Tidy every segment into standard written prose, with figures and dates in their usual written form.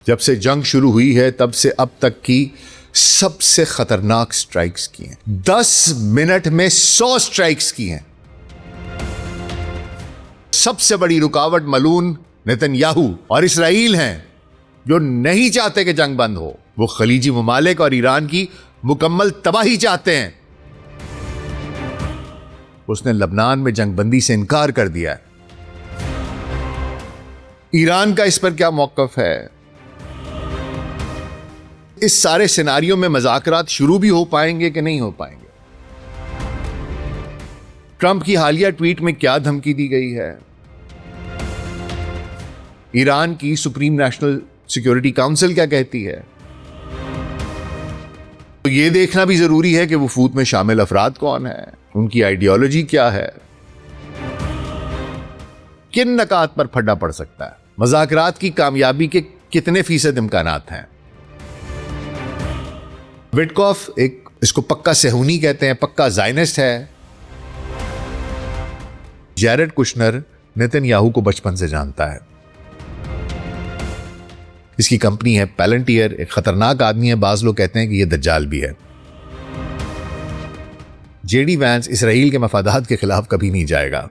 جب سے جنگ شروع ہوئی ہے تب سے اب تک کی سب سے خطرناک سٹرائکس کی ہیں. 10 منٹ میں 100 سٹرائکس کی ہیں. سب سے بڑی رکاوٹ ملعون نیتن یاہو اور اسرائیل ہیں جو نہیں چاہتے کہ جنگ بند ہو. وہ خلیجی ممالک اور ایران کی مکمل تباہی چاہتے ہیں. اس نے لبنان میں جنگ بندی سے انکار کر دیا ہے. ایران کا اس پر کیا موقف ہے؟ اس سارے سیناریو میں مذاکرات شروع بھی ہو پائیں گے کہ نہیں ہو پائیں گے؟ ٹرمپ کی حالیہ ٹویٹ میں کیا دھمکی دی گئی ہے؟ ایران کی سپریم نیشنل سیکیورٹی کاؤنسل کیا کہتی ہے؟ تو یہ دیکھنا بھی ضروری ہے کہ وفود میں شامل افراد کون ہیں، ان کی آئیڈیالوجی کیا ہے، کن نکات پر پھڈا پڑ سکتا ہے، مذاکرات کی کامیابی کے کتنے فیصد امکانات ہیں. وٹکوف اس کو پکا صہیونی کہتے ہیں، پکا زائنسٹ ہے. جیرڈ کشنر نیتن یاہو کو بچپن سے جانتا ہے. اس کی کمپنی ہے پیلنٹیئر. ایک خطرناک آدمی ہے، بعض لوگ کہتے ہیں کہ یہ دجال بھی ہے. جے ڈی وینس اسرائیل کے مفادات کے خلاف کبھی نہیں جائے گا.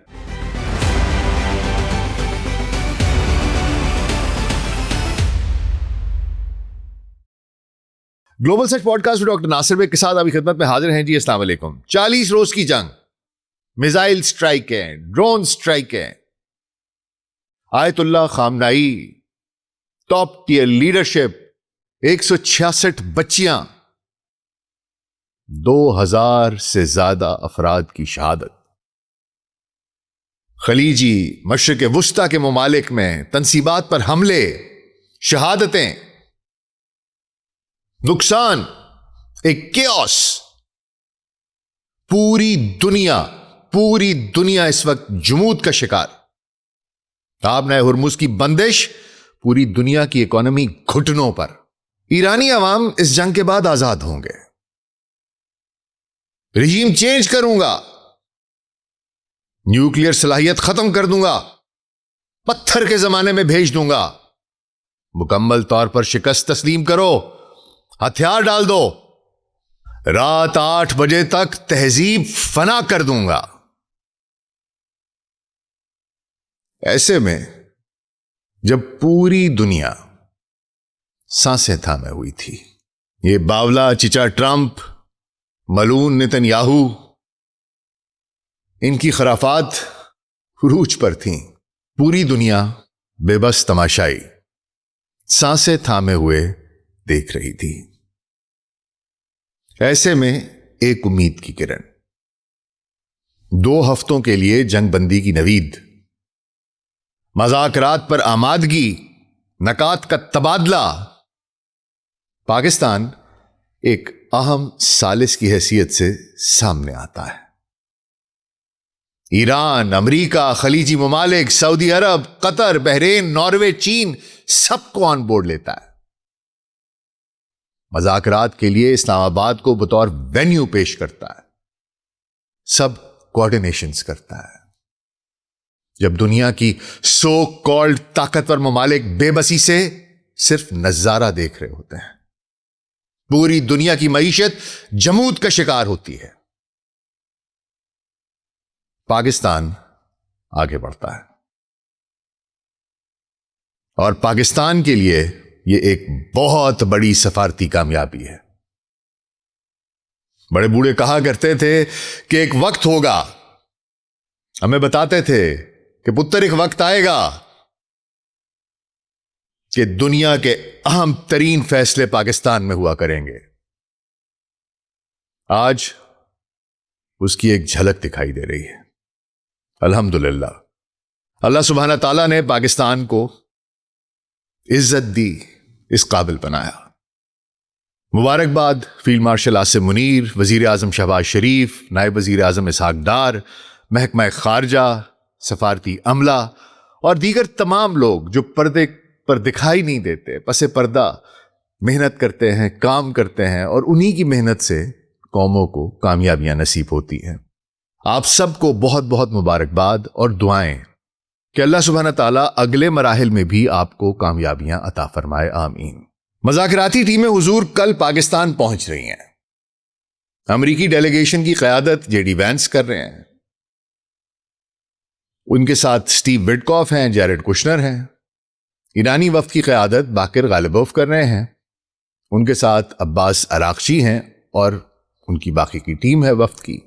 گلوبل سچ پوڈ کاسٹ ڈاکٹر ناصر بے کے ساتھ ابھی خدمت میں حاضر ہیں. جی السلام علیکم. 40 روز کی جنگ، میزائل سٹرائک ہیں، ڈرون سٹرائک ہیں، آیت اللہ خامنائی، ٹاپ ٹیئر لیڈرشپ، 166 بچیاں، 2000 سے زیادہ افراد کی شہادت. خلیجی مشرق وسطی کے ممالک میں تنصیبات پر حملے، شہادتیں، نقصان، ایک کیوس. پوری دنیا اس وقت جمود کا شکار. آپ نے ہرمز کی بندش، پوری دنیا کی اکانومی گھٹنوں پر. ایرانی عوام اس جنگ کے بعد آزاد ہوں گے. رجیم چینج کروں گا، نیوکلیئر صلاحیت ختم کر دوں گا، پتھر کے زمانے میں بھیج دوں گا، مکمل طور پر شکست تسلیم کرو، ہتھیار ڈال دو، رات 8 بجے تک تہذیب فنا کر دوں گا. ایسے میں جب پوری دنیا سانسیں تھامے ہوئی تھی، یہ باولا چچا ٹرمپ، ملعون نیتن یاہو، ان کی خرافات عروج پر تھیں. پوری دنیا بے بس تماشائی، سانسیں تھامے ہوئے دیکھ رہی تھی. ایسے میں ایک امید کی کرن. 2 ہفتوں کے لیے جنگ بندی کی نوید، مذاکرات پر آمادگی، نکات کا تبادلہ. پاکستان ایک اہم ثالث کی حیثیت سے سامنے آتا ہے. ایران، امریکہ، خلیجی ممالک، سعودی عرب، قطر، بحرین، ناروے، چین، سب کو آن بورڈ لیتا ہے. مذاکرات کے لیے اسلام آباد کو بطور وینیو پیش کرتا ہے، سب کوآرڈینیشنز کرتا ہے. جب دنیا کی سو کالڈ طاقتور ممالک بے بسی سے صرف نظارہ دیکھ رہے ہوتے ہیں، پوری دنیا کی معیشت جمود کا شکار ہوتی ہے، پاکستان آگے بڑھتا ہے. اور پاکستان کے لیے یہ ایک بہت بڑی سفارتی کامیابی ہے. بڑے بوڑھے کہا کرتے تھے کہ ایک وقت ہوگا، ہمیں بتاتے تھے کہ پتر ایک وقت آئے گا کہ دنیا کے اہم ترین فیصلے پاکستان میں ہوا کریں گے. آج اس کی ایک جھلک دکھائی دے رہی ہے. الحمدللہ اللہ سبحانہ تعالیٰ نے پاکستان کو عزت دی، اس قابل بنایا. مبارکباد فیلڈ مارشل عاصم منیر، وزیر اعظم شہباز شریف، نائب وزیر اعظم اسحاق ڈار، محکمہ خارجہ، سفارتی عملہ اور دیگر تمام لوگ جو پردے پر دکھائی نہیں دیتے، پس پردہ محنت کرتے ہیں، کام کرتے ہیں، اور انہی کی محنت سے قوموں کو کامیابیاں نصیب ہوتی ہیں. آپ سب کو بہت بہت مبارکباد اور دعائیں. کہ اللہ سبحانہ تعالیٰ اگلے مراحل میں بھی آپ کو کامیابیاں عطا فرمائے، آمین۔ مذاکراتی ٹیمیں حضور کل پاکستان پہنچ رہی ہیں۔ امریکی ڈیلیگیشن کی قیادت جے ڈی وینس کر رہے ہیں، ان کے ساتھ سٹیو وڈکوف ہیں، جیرڈ کشنر ہیں۔ ایرانی وفد کی قیادت باقر غالبوف کر رہے ہیں، ان کے ساتھ عباس اراغچی ہیں اور ان کی باقی کی ٹیم ہے وفد کی۔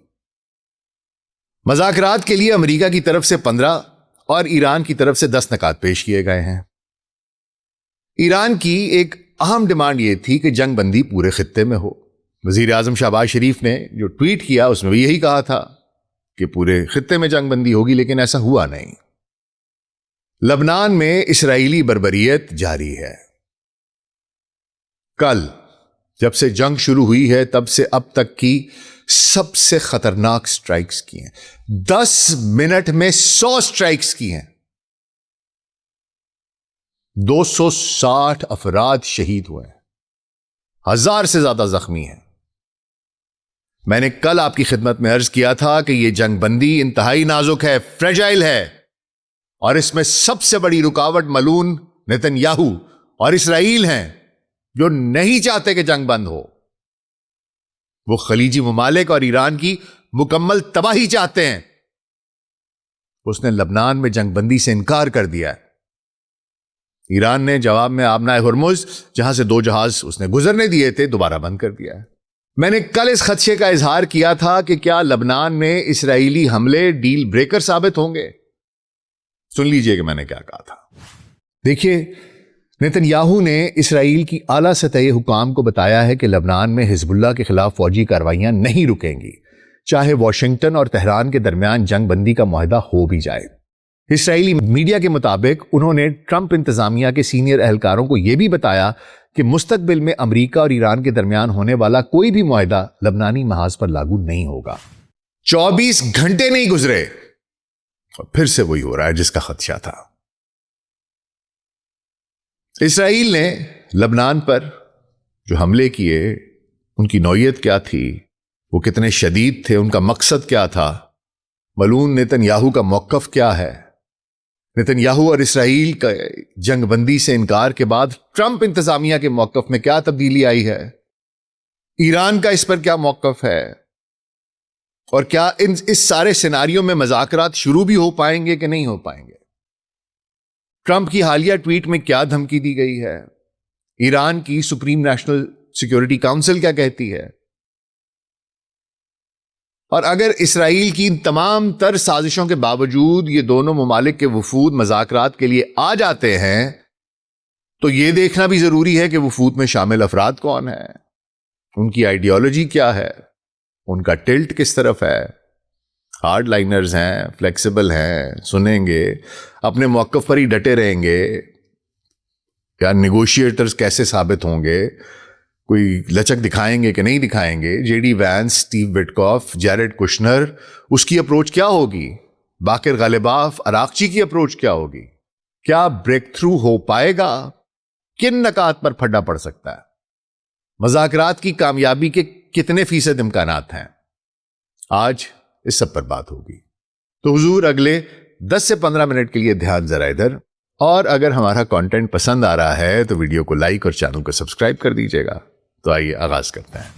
مذاکرات کے لیے امریکہ کی طرف سے 15 اور ایران کی طرف سے 10 نکات پیش کیے گئے ہیں۔ ایران کی ایک اہم ڈیمانڈ یہ تھی کہ جنگ بندی پورے خطے میں ہو۔ وزیر اعظم شہباز شریف نے جو ٹویٹ کیا اس میں بھی یہی کہا تھا کہ پورے خطے میں جنگ بندی ہوگی، لیکن ایسا ہوا نہیں۔ لبنان میں اسرائیلی بربریت جاری ہے۔ کل جب سے جنگ شروع ہوئی ہے تب سے اب تک کی سب سے خطرناک سٹرائکس کی ہیں۔ 10 منٹ میں 100 سٹرائکس کی ہیں۔ 260 افراد شہید ہوئے ہیں، 1000 سے زیادہ زخمی ہیں۔ میں نے کل آپ کی خدمت میں عرض کیا تھا کہ یہ جنگ بندی انتہائی نازک ہے، فریجائل ہے، اور اس میں سب سے بڑی رکاوٹ ملعون نیتن یاہو اور اسرائیل ہیں، جو نہیں چاہتے کہ جنگ بند ہو۔ وہ خلیجی ممالک اور ایران کی مکمل تباہی چاہتے ہیں۔ اس نے لبنان میں جنگ بندی سے انکار کر دیا ہے۔ ایران نے جواب میں آبنائے ہرمز، جہاں سے 2 جہاز اس نے گزرنے دیے تھے، دوبارہ بند کر دیا ہے۔ میں نے کل اس خدشے کا اظہار کیا تھا کہ کیا لبنان میں اسرائیلی حملے ڈیل بریکر ثابت ہوں گے؟ سن لیجئے کہ میں نے کیا کہا تھا۔ دیکھیے، نیتن یاہو نے اسرائیل کی اعلیٰ سطحی حکام کو بتایا ہے کہ لبنان میں حزب اللہ کے خلاف فوجی کارروائیاں نہیں رکیں گی، چاہے واشنگٹن اور تہران کے درمیان جنگ بندی کا معاہدہ ہو بھی جائے۔ اسرائیلی میڈیا کے مطابق انہوں نے ٹرمپ انتظامیہ کے سینئر اہلکاروں کو یہ بھی بتایا کہ مستقبل میں امریکہ اور ایران کے درمیان ہونے والا کوئی بھی معاہدہ لبنانی محاذ پر لاگو نہیں ہوگا۔ 24 گھنٹے نہیں گزرے اور پھر سے وہی ہو رہا ہے جس کا خدشہ تھا۔ اسرائیل نے لبنان پر جو حملے کیے، ان کی نوعیت کیا تھی، وہ کتنے شدید تھے، ان کا مقصد کیا تھا، ملعون نیتن یاہو کا موقف کیا ہے، نیتن یاہو اور اسرائیل کا جنگ بندی سے انکار کے بعد ٹرمپ انتظامیہ کے موقف میں کیا تبدیلی آئی ہے، ایران کا اس پر کیا موقف ہے، اور کیا اس سارے سیناریوں میں مذاکرات شروع بھی ہو پائیں گے کہ نہیں ہو پائیں گے۔ ٹرمپ کی حالیہ ٹویٹ میں کیا دھمکی دی گئی ہے، ایران کی سپریم نیشنل سیکیورٹی کاؤنسل کیا کہتی ہے، اور اگر اسرائیل کی ان تمام تر سازشوں کے باوجود یہ دونوں ممالک کے وفود مذاکرات کے لیے آ جاتے ہیں تو یہ دیکھنا بھی ضروری ہے کہ وفود میں شامل افراد کون ہیں، ان کی آئیڈیالوجی کیا ہے، ان کا ٹلٹ کس طرف ہے، ہارڈ لائنرز ہیں، فلیکسیبل ہیں، سنیں گے، اپنے موقف پر ہی ڈٹے رہیں گے، یا نیگوشیٹرز کیسے ثابت ہوں گے، کوئی لچک دکھائیں گے کہ نہیں دکھائیں گے۔ J D Vance, Steve Witkoff, Jared Kushner, اس کی اپروچ کیا ہوگی، باقر غالباف، اراغچی کی اپروچ کیا ہوگی، کیا بریک تھرو ہو پائے گا، کن نکات پر پھڈا پڑ سکتا ہے، مذاکرات کی کامیابی کے کتنے فیصد امکانات ہیں، آج اس سب پر بات ہوگی۔ تو حضور اگلے 10 سے 15 منٹ کے لیے دھیان ذرا ادھر، اور اگر ہمارا کانٹینٹ پسند آ رہا ہے تو ویڈیو کو لائک اور چینل کو سبسکرائب کر دیجیے گا۔ تو آئیے آغاز کرتے ہیں۔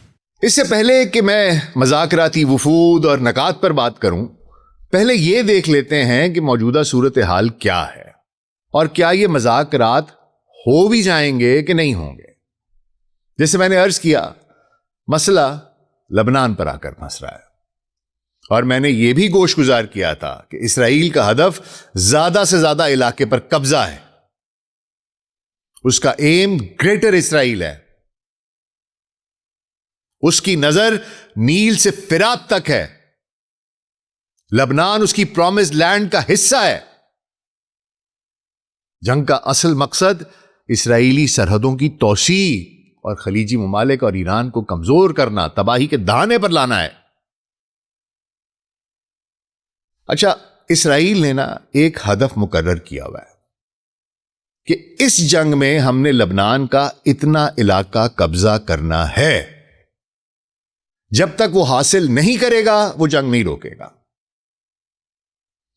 اس سے پہلے کہ میں مذاکراتی وفود اور نکات پر بات کروں، پہلے یہ دیکھ لیتے ہیں کہ موجودہ صورتحال کیا ہے، اور کیا یہ مذاکرات ہو بھی جائیں گے کہ نہیں ہوں گے۔ جیسے میں نے عرض کیا، مسئلہ لبنان پر آ کر پھنس رہا ہے، اور میں نے یہ بھی گوش گزار کیا تھا کہ اسرائیل کا ہدف زیادہ سے زیادہ علاقے پر قبضہ ہے، اس کا ایم گریٹر اسرائیل ہے، اس کی نظر نیل سے فرات تک ہے، لبنان اس کی پرومسڈ لینڈ کا حصہ ہے۔ جنگ کا اصل مقصد اسرائیلی سرحدوں کی توسیع اور خلیجی ممالک اور ایران کو کمزور کرنا، تباہی کے دہانے پر لانا ہے۔ اچھا، اسرائیل نے ایک ہدف مقرر کیا ہوا ہے کہ اس جنگ میں ہم نے لبنان کا اتنا علاقہ قبضہ کرنا ہے، جب تک وہ حاصل نہیں کرے گا وہ جنگ نہیں روکے گا۔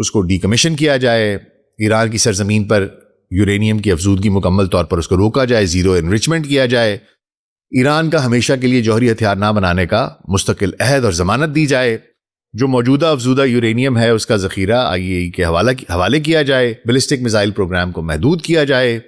اس کو ڈیکمیشن کیا جائے، ایران کی سرزمین پر یورینیم کی افزودگی مکمل طور پر اس کو روکا جائے، زیرو انرچمنٹ کیا جائے، ایران کا ہمیشہ کے لیے جوہری ہتھیار نہ بنانے کا مستقل عہد اور ضمانت دی جائے، جو موجودہ افزودہ یورینیم ہے اس کا ذخیرہ IAEA کے حوالے کیا جائے، بیلسٹک میزائل پروگرام کو محدود کیا جائے،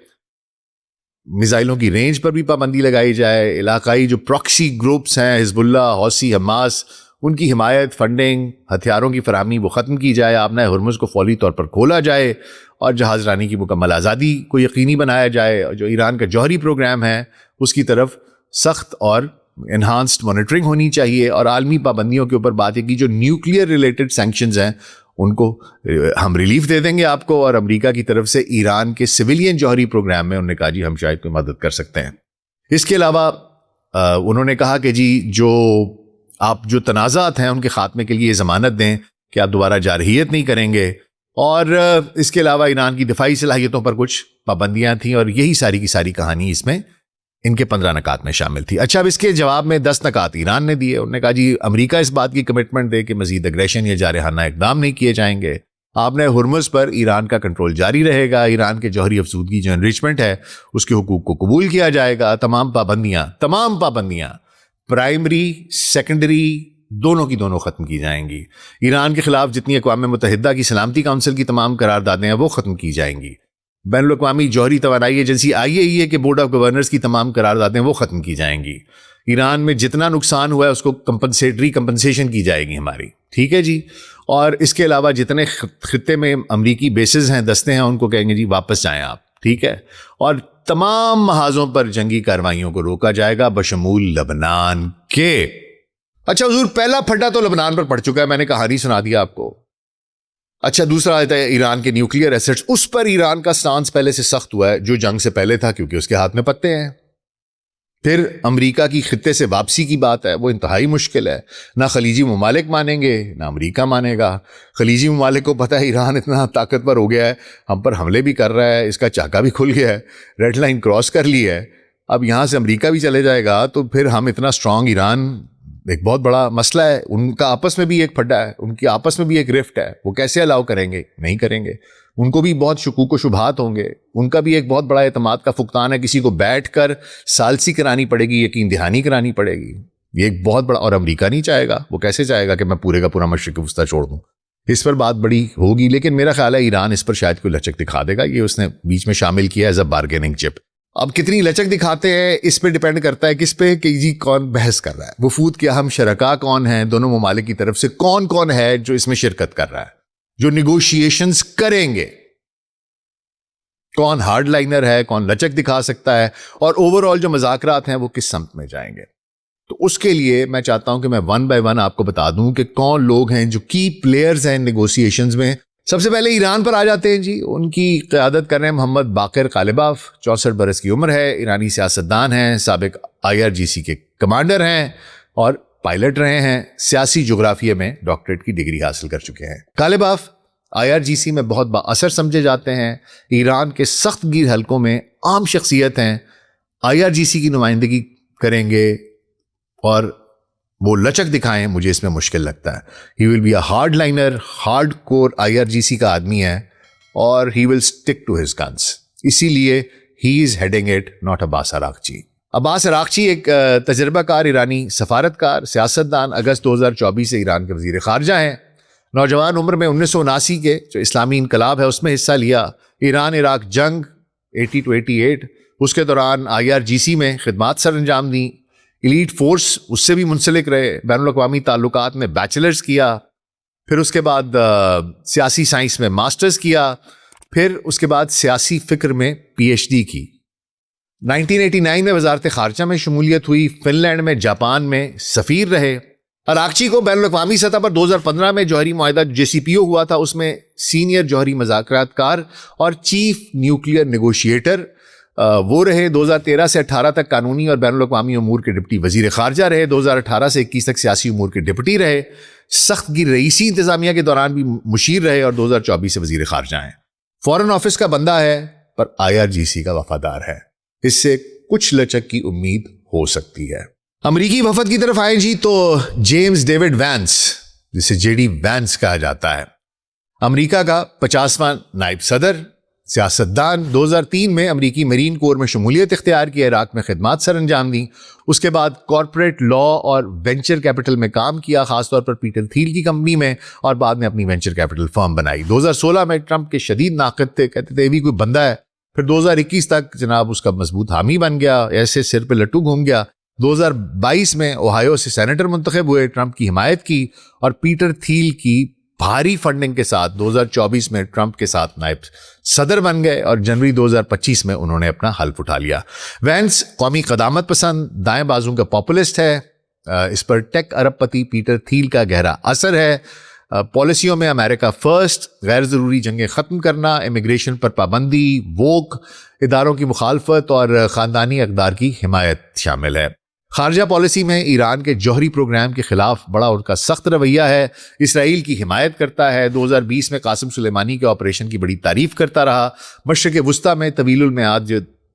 میزائلوں کی رینج پر بھی پابندی لگائی جائے، علاقائی جو پراکسی گروپس ہیں حزب اللہ، حوثی، حماس، ان کی حمایت، فنڈنگ، ہتھیاروں کی فراہمی وہ ختم کی جائے، آبنائے ہرمز کو فوری طور پر کھولا جائے اور جہاز رانی کی مکمل آزادی کو یقینی بنایا جائے، اور جو ایران کا جوہری پروگرام ہے اس کی طرف سخت اور انہانسڈ مانیٹرنگ ہونی چاہیے، اور عالمی پابندیوں کے اوپر بات ہے کہ جو نیوکلیئر ریلیٹڈ سینکشنز ہیں ان کو ہم ریلیف دے دیں گے آپ کو، اور امریکہ کی طرف سے ایران کے سویلین جوہری پروگرام میں انہوں نے کہا جی ہم شاید کوئی مدد کر سکتے ہیں۔ اس کے علاوہ انہوں نے کہا کہ جی آپ جو تنازعات ہیں ان کے خاتمے کے لیے ضمانت دیں کہ آپ دوبارہ جارحیت نہیں کریں گے، اور اس کے علاوہ ایران کی دفاعی صلاحیتوں پر کچھ پابندیاں تھیں، اور یہی ساری کی ساری کہانی اس میں ان کے 15 نکات میں شامل تھی۔ اچھا، اب اس کے جواب میں 10 نکات ایران نے دیے۔ انہوں نے کہا جی امریکہ اس بات کی کمٹمنٹ دے کہ مزید اگریشن یا جارحانہ اقدام نہیں کیے جائیں گے، آپ نے ہرمز پر ایران کا کنٹرول جاری رہے گا، ایران کے جوہری افزودگی جو انریچمنٹ ہے اس کے حقوق کو قبول کیا جائے گا، تمام پابندیاں پرائمری سیکنڈری دونوں کی دونوں ختم کی جائیں گی، ایران کے خلاف جتنی اقوام متحدہ کی سلامتی کونسل کی تمام قراردادیں ہیں وہ ختم کی جائیں گی، بین الاقوامی جوہری توانائی ایجنسی IAEA کے بورڈ آف گورنرز کی تمام قراردادیں وہ ختم کی جائیں گی، ایران میں جتنا نقصان ہوا ہے اس کو کمپنسیشن کی جائے گی ہماری، ٹھیک ہے جی، اور اس کے علاوہ جتنے خطے میں امریکی بیسز ہیں، دستے ہیں، ان کو کہیں گے جی واپس جائیں آپ، ٹھیک ہے، اور تمام محاذوں پر جنگی کارروائیوں کو روکا جائے گا بشمول لبنان کے۔ اچھا حضور، پہلا پھڈا تو لبنان پر پڑ چکا ہے، میں نے کہانی سنا دیا آپ کو۔ اچھا، دوسرا آتا ہے ایران کے نیوکلیئر ایسٹس، اس پر ایران کا سٹانس پہلے سے سخت ہوا ہے جو جنگ سے پہلے تھا، کیونکہ اس کے ہاتھ میں پتے ہیں۔ پھر امریکہ کی خطے سے واپسی کی بات ہے، وہ انتہائی مشکل ہے، نہ خلیجی ممالک مانیں گے نہ امریکہ مانے گا۔ خلیجی ممالک کو پتہ ہے ایران اتنا طاقتور ہو گیا ہے، ہم پر حملے بھی کر رہا ہے، اس کا چاکا بھی کھل گیا ہے، ریڈ لائن کراس کر لی ہے، اب یہاں سے امریکہ بھی چلے جائے گا تو پھر ہم اتنا اسٹرانگ، ایران ایک بہت بڑا مسئلہ ہے، ان کا آپس میں بھی ایک پھڈا ہے، ان کی آپس میں بھی ایک رفٹ ہے، وہ کیسے الاؤ کریں گے؟ نہیں کریں گے، ان کو بھی بہت شکوک و شبہات ہوں گے، ان کا بھی ایک بہت بڑا اعتماد کا فقدان ہے، کسی کو بیٹھ کر سالسی کرانی پڑے گی، یقین دہانی کرانی پڑے گی، یہ ایک بہت بڑا، اور امریکہ نہیں چاہے گا، وہ کیسے چاہے گا کہ میں پورے کا پورا مشرق وسطیٰ چھوڑ دوں؟ اس پر بات بڑی ہوگی، لیکن میرا خیال ہے ایران اس پر شاید کوئی لچک دکھا دے گا، یہ اس نے بیچ میں شامل کیا ایز اے بارگیننگ چپ۔ اب کتنی لچک دکھاتے ہیں اس پہ ڈیپینڈ کرتا ہے کس پہ، کہ جی کون بحث کر رہا ہے، وفود کے اہم شرکاء کون ہیں، دونوں ممالک کی طرف سے کون ہے جو اس میں شرکت کر رہا ہے، جو نیگوشیشنز کریں گے، کون ہارڈ لائنر ہے، کون لچک دکھا سکتا ہے، اور اوور آل جو مذاکرات ہیں وہ کس سمت میں جائیں گے۔ تو اس کے لیے میں چاہتا ہوں کہ میں 1 بائی 1 آپ کو بتا دوں کہ کون لوگ ہیں جو کی پلیئرز ہیں نیگوشیشنز میں۔ سب سے پہلے ایران پر آ جاتے ہیں جی، ان کی قیادت کر رہے ہیں محمد باقر قالباف، 64 برس کی عمر ہے، ایرانی سیاستدان ہیں، سابق IRGC کے کمانڈر ہیں اور پائلٹ رہے ہیں، سیاسی جغرافیہ میں ڈاکٹریٹ کی ڈگری حاصل کر چکے ہیں۔ قالباف IRGC میں بہت با اثر سمجھے جاتے ہیں، ایران کے سخت گیر حلقوں میں عام شخصیت ہیں، IRGC کی نمائندگی کریں گے، اور وہ لچک دکھائیں مجھے اس میں مشکل لگتا ہے۔ He will be a hardliner, hard core IRGC کا آدمی ہے، اور he will stick to his guns, اسی لیے he is heading it, not Abbas Araghchi. Abbas Araghchi ایک تجربہ کار ایرانی سفارتکار، سیاستدان، اگست 2024 سے ایران کے وزیر خارجہ ہیں، نوجوان عمر میں 1979 کے جو اسلامی انقلاب ہے اس میں حصہ لیا، ایران عراق جنگ 80 to 88، اس کے دوران IRGC میں خدمات سر انجام دیں، ایلیٹ فورس اس سے بھی منسلک رہے، بین الاقوامی تعلقات میں بیچلرز کیا، پھر اس کے بعد سیاسی سائنس میں ماسٹرز کیا، پھر اس کے بعد سیاسی فکر میں PhD کی۔ 1989 میں وزارت خارجہ میں شمولیت ہوئی، فن لینڈ میں، جاپان میں سفیر رہے۔ عراقچی کو بین الاقوامی سطح پر 2015 میں جوہری معاہدہ JCPO ہوا تھا، اس میں سینئر جوہری مذاکرات کار اور چیف نیوکلیئر نیگوشیٹر وہ رہے۔ 2013 سے 18 تک قانونی اور بین الاقوامی امور کے ڈپٹی وزیر خارجہ رہے، 2018 سے 21 تک سیاسی امور کے ڈپٹی رہے، سخت گیر رئیسی انتظامیہ کے دوران بھی مشیر رہے، اور 2024 سے وزیر خارجہ ہیں۔ فورن آفس کا بندہ ہے پر IRGC کا وفادار ہے، اس سے کچھ لچک کی امید ہو سکتی ہے۔ امریکی وفد کی طرف آئیں جی تو جیمز ڈیوڈ وینس، جسے JD وینس کہا جاتا ہے، امریکہ کا 50واں نائب صدر، سیاستدان، 2003 میں امریکی مرین کور میں شمولیت اختیار کی، عراق میں خدمات سر انجام دیں، اس کے بعد کارپوریٹ لا اور وینچر کیپٹل میں کام کیا، خاص طور پر پیٹر تھیل کی کمپنی میں، اور بعد میں اپنی وینچر کیپٹل فرم بنائی۔ 2016 میں ٹرمپ کے شدید ناقد تھے، کہتے تھے یہ بھی کوئی بندہ ہے۔ پھر 2021 تک جناب اس کا مضبوط حامی بن گیا، ایسے سر پہ لٹو گھوم گیا۔ 2022 میں اوہایو سے سینیٹر منتخب ہوئے، ٹرمپ کی حمایت کی، اور پیٹر تھیل کی بھاری فنڈنگ کے ساتھ 2024 میں ٹرمپ کے ساتھ نائب صدر بن گئے، اور جنوری 2025 میں انہوں نے اپنا حلف اٹھا لیا۔ وینس قومی قدامت پسند دائیں بازو کا پاپولسٹ ہے، اس پر ٹیک ارب پتی پیٹر تھیل کا گہرا اثر ہے۔ پالیسیوں میں امریکہ فرسٹ، غیر ضروری جنگیں ختم کرنا، امیگریشن پر پابندی، ووک اداروں کی مخالفت اور خاندانی اقدار کی حمایت شامل ہے۔ خارجہ پالیسی میں ایران کے جوہری پروگرام کے خلاف بڑا ان کا سخت رویہ ہے، اسرائیل کی حمایت کرتا ہے۔ 2020 میں قاسم سلیمانی کے آپریشن کی بڑی تعریف کرتا رہا، مشرق وسطیٰ میں طویل المیعاد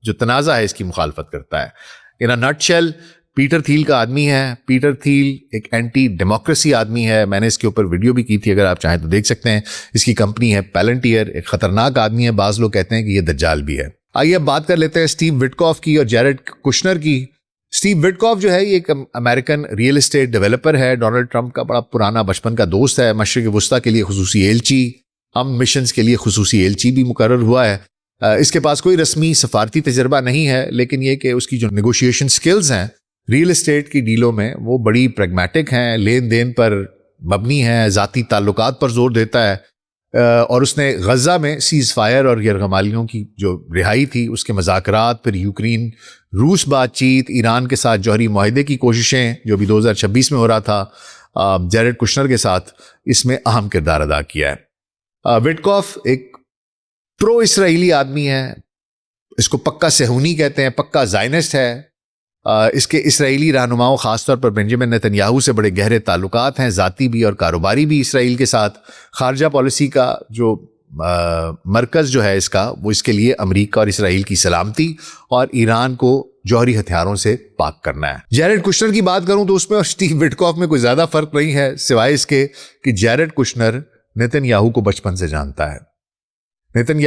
جو تنازع ہے اس کی مخالفت کرتا ہے۔ ان نٹ شیل پیٹر تھیل کا آدمی ہے۔ پیٹر تھیل ایک اینٹی ڈیموکریسی آدمی ہے، میں نے اس کے اوپر ویڈیو بھی کی تھی، اگر آپ چاہیں تو دیکھ سکتے ہیں۔ اس کی کمپنی ہے پیلنٹیئر، ایک خطرناک آدمی ہے، بعض لوگ کہتے ہیں کہ یہ دجال بھی ہے۔ آئیے اب بات کر لیتے ہیں اسٹیو وٹکاف کی اور جیرڈ کشنر کی۔ اسٹیو وٹکاف جو ہے یہ ایک امریکن ریئل اسٹیٹ ڈیولپر ہے، ڈونلڈ ٹرمپ کا بڑا پرانا بچپن کا دوست ہے، مشرق وسطیٰ کے لیے خصوصی ایلچی، مشنز کے لیے خصوصی ایلچی بھی مقرر ہوا ہے۔ اس کے پاس کوئی رسمی سفارتی تجربہ نہیں ہے، لیکن یہ کہ اس کی جو نیگوشیشن سکلز ہیں ریئل اسٹیٹ کی ڈیلوں میں وہ بڑی پریگمیٹک ہیں، لین دین پر مبنی ہیں، ذاتی تعلقات پر زور دیتا ہے، اور اس نے غزہ میں سیز فائر اور یرغمالیوں کی جو رہائی تھی اس کے مذاکرات، پھر یوکرین روس بات چیت، ایران کے ساتھ جوہری معاہدے کی کوششیں جو بھی 2026 میں ہو رہا تھا جیرڈ کشنر کے ساتھ، اس میں اہم کردار ادا کیا ہے۔ وٹکاف ایک پرو اسرائیلی آدمی ہے، اس کو پکا صہیونی کہتے ہیں، پکا زائنسٹ ہے۔ اس کے اسرائیلی رہنماؤں خاص طور پر بنجمن نتن سے بڑے گہرے تعلقات ہیں، ذاتی بھی اور کاروباری بھی اسرائیل کے ساتھ۔ خارجہ پالیسی کا جو مرکز جو ہے اس کا، وہ اس کے لیے امریکہ اور اسرائیل کی سلامتی اور ایران کو جوہری ہتھیاروں سے پاک کرنا ہے۔ جیرڈ کشنر کی بات کروں تو اس میں اور اسٹیو وٹکاف میں کوئی زیادہ فرق نہیں ہے، سوائے اس کے کہ جیرڈ کشنر نتن کو بچپن سے جانتا ہے۔ نتن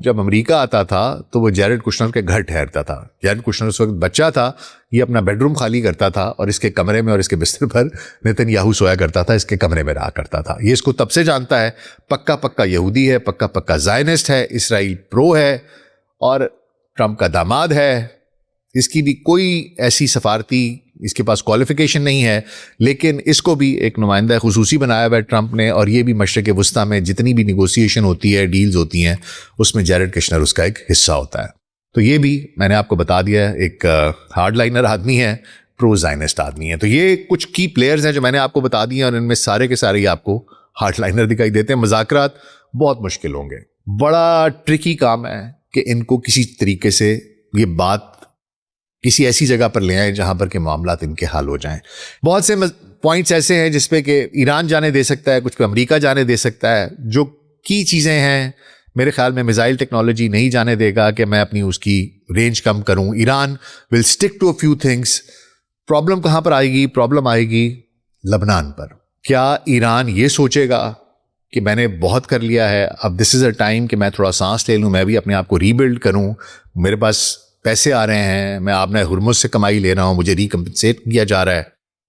جب امریکہ آتا تھا تو وہ جیرڈ کشنر کے گھر ٹھہرتا تھا۔ جیرڈ کشنر اس وقت بچہ تھا، یہ اپنا بیڈ روم خالی کرتا تھا اور اس کے کمرے میں اور اس کے بستر پر نتن سویا کرتا تھا، اس کے کمرے میں رہا کرتا تھا۔ یہ اس کو تب سے جانتا ہے، پکا یہودی ہے، پکا زائنسٹ ہے، اسرائیل پرو ہے اور ٹرمپ کا داماد ہے۔ اس کی بھی کوئی ایسی سفارتی اس کے پاس کوالیفیکیشن نہیں ہے، لیکن اس کو بھی ایک نمائندہ خصوصی بنایا ہوا ہے ٹرمپ نے، اور یہ بھی مشرق وسطیٰ میں جتنی بھی نیگوسیشن ہوتی ہے، ڈیلز ہوتی ہیں، اس میں جیرڈ کشنر اس کا ایک حصہ ہوتا ہے۔ تو یہ بھی میں نے آپ کو بتا دیا ہے، ایک ہارڈ لائنر آدمی ہے، پرو زائنسٹ آدمی ہے۔ تو یہ کچھ کی پلیئرز ہیں جو میں نے آپ کو بتا دی ہیں، اور ان میں سارے کے سارے آپ کو ہارڈ لائنر دکھائی دیتے ہیں۔ مذاکرات بہت مشکل ہوں گے، بڑا ٹرکی کام ہے کہ ان کو کسی طریقے سے یہ بات کسی ایسی جگہ پر لے آئیں جہاں پر کہ معاملات ان کے حل ہو جائیں۔ بہت سے پوائنٹس ایسے ہیں جس پہ کہ ایران جانے دے سکتا ہے، کچھ کو امریکہ جانے دے سکتا ہے۔ جو کی چیزیں ہیں میرے خیال میں میزائل ٹیکنالوجی نہیں جانے دے گا کہ میں اپنی اس کی رینج کم کروں۔ Iran will stick to a few things. Problem کہاں پر آئے گی؟ پرابلم آئے گی لبنان پر۔ کیا ایران یہ سوچے گا کہ میں نے بہت کر لیا ہے، اب دس از اے ٹائم کہ میں تھوڑا سانس لے لوں، میں بھی اپنے آپ کو ری بلڈ کروں، میرے پاس پیسے آ رہے ہیں، میں آپ نے ہرمز سے کمائی لے رہا ہوں، مجھے ریکمپنسیٹ کیا جا رہا ہے،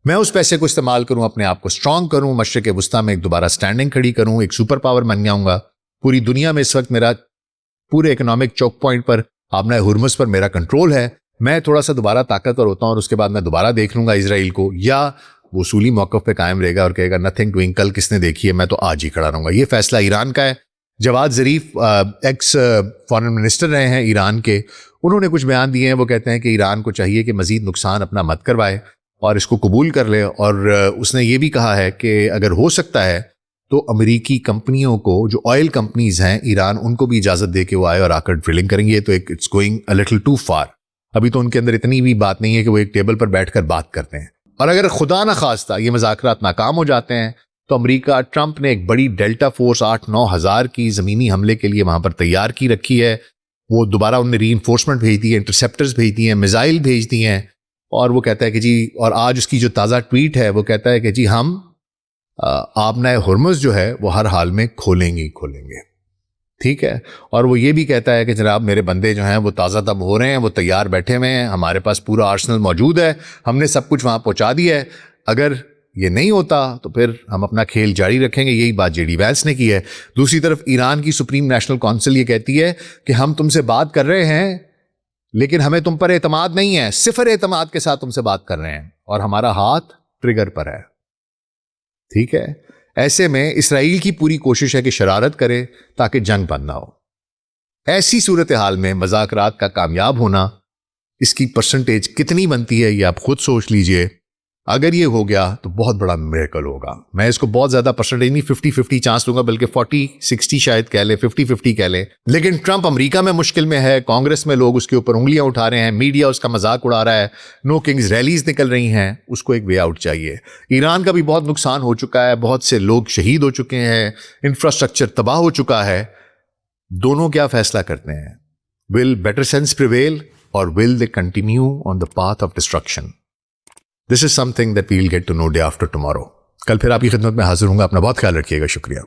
میں اس پیسے کو استعمال کروں، اپنے آپ کو اسٹرانگ کروں، مشرق وسطیٰ میں ایک دوبارہ اسٹینڈنگ کھڑی کروں، ایک سپر پاور بن جاؤں گا۔ پوری دنیا میں اس وقت میرا پورے اکنامک چوک پوائنٹ پر آپ نے ہرمز پر میرا کنٹرول ہے، میں تھوڑا سا دوبارہ طاقتور ہوتا ہوں اور اس کے بعد میں دوبارہ دیکھ لوں گا اسرائیل کو، یا وہ اصولی موقف پہ قائم رہے گا اور کہے گا نتھنگ ڈوئنگ، کل کس نے دیکھی ہے، میں تو آج ہی کھڑا رہوں گا۔ یہ فیصلہ ایران کا ہے۔ Javad Zarif x foreign minister رہے ہیں ایران کے، انہوں نے کچھ بیان دیے ہیں، وہ کہتے ہیں کہ ایران کو چاہیے کہ مزید نقصان اپنا مت کروائے اور اس کو قبول کر لے، اور اس نے یہ بھی کہا ہے کہ اگر ہو سکتا ہے تو امریکی کمپنیوں کو، جو آئل کمپنیز ہیں ایران، ان کو بھی اجازت دے کہ وہ آئے اور آ کر ڈرلنگ کریں گے۔ تو ایک it's going a little too far. ابھی تو ان کے اندر اتنی بھی بات نہیں ہے کہ وہ ایک ٹیبل پر بیٹھ کر بات کرتے ہیں، اور اگر خدا نخواستہ یہ مذاکرات ناکام ہو جاتے ہیں تو امریکہ، ٹرمپ نے ایک بڑی ڈیلٹا فورس 8-9 ہزار کی زمینی حملے کے لیے وہاں پر تیار کی رکھی ہے۔ وہ دوبارہ انہوں نے ری انفورسمنٹ بھیج دی ہے، انٹرسیپٹرز بھیج دی ہیں، میزائل بھیج دی ہیں، اور وہ کہتا ہے کہ جی، اور آج اس کی جو تازہ ٹویٹ ہے وہ کہتا ہے کہ جی ہم آبنائے ہرمز جو ہے وہ ہر حال میں کھولیں گے. ٹھیک ہے. اور وہ یہ بھی کہتا ہے کہ جناب میرے بندے جو ہیں وہ تازہ تب ہو رہے ہیں, وہ تیار بیٹھے ہوئے ہیں, ہمارے پاس پورا آرسنل موجود ہے, ہم نے سب کچھ وہاں پہنچا دیا ہے. اگر یہ نہیں ہوتا تو پھر ہم اپنا کھیل جاری رکھیں گے. یہی بات جے ڈی وینس نے کی ہے. دوسری طرف ایران کی سپریم نیشنل کونسل یہ کہتی ہے کہ ہم تم سے بات کر رہے ہیں لیکن ہمیں تم پر اعتماد نہیں ہے, صفر اعتماد کے ساتھ تم سے بات کر رہے ہیں اور ہمارا ہاتھ ٹریگر پر ہے. ٹھیک ہے. ایسے میں اسرائیل کی پوری کوشش ہے کہ شرارت کرے تاکہ جنگ بند نہ ہو. ایسی صورتحال میں مذاکرات کا کامیاب ہونا, اس کی پرسنٹیج کتنی بنتی ہے یہ آپ خود سوچ لیجئے. اگر یہ ہو گیا تو بہت بڑا میریکل ہوگا. میں اس کو بہت زیادہ پرسنٹیج نہیں 50-50 چانس دوں گا, بلکہ 40-60 شاید کہہ لیں, 50-50 کہہ لیں. لیکن ٹرمپ امریکہ میں مشکل میں ہے, کانگریس میں لوگ اس کے اوپر انگلیاں اٹھا رہے ہیں, میڈیا اس کا مذاق اڑا رہا ہے, نو کنگز ریلیز نکل رہی ہیں. اس کو ایک وے آؤٹ چاہیے. ایران کا بھی بہت نقصان ہو چکا ہے, بہت سے لوگ شہید ہو چکے ہیں, انفراسٹرکچر تباہ ہو چکا ہے. دونوں کیا فیصلہ کرتے ہیں؟ ول بیٹر سینس پریویل اور will they continue on the path of destruction? This is something that we'll get to know day after tomorrow. کل پھر آپ کی خدمت میں حاضر ہوں گا. اپنا بہت خیال رکھیے گا. شکریہ.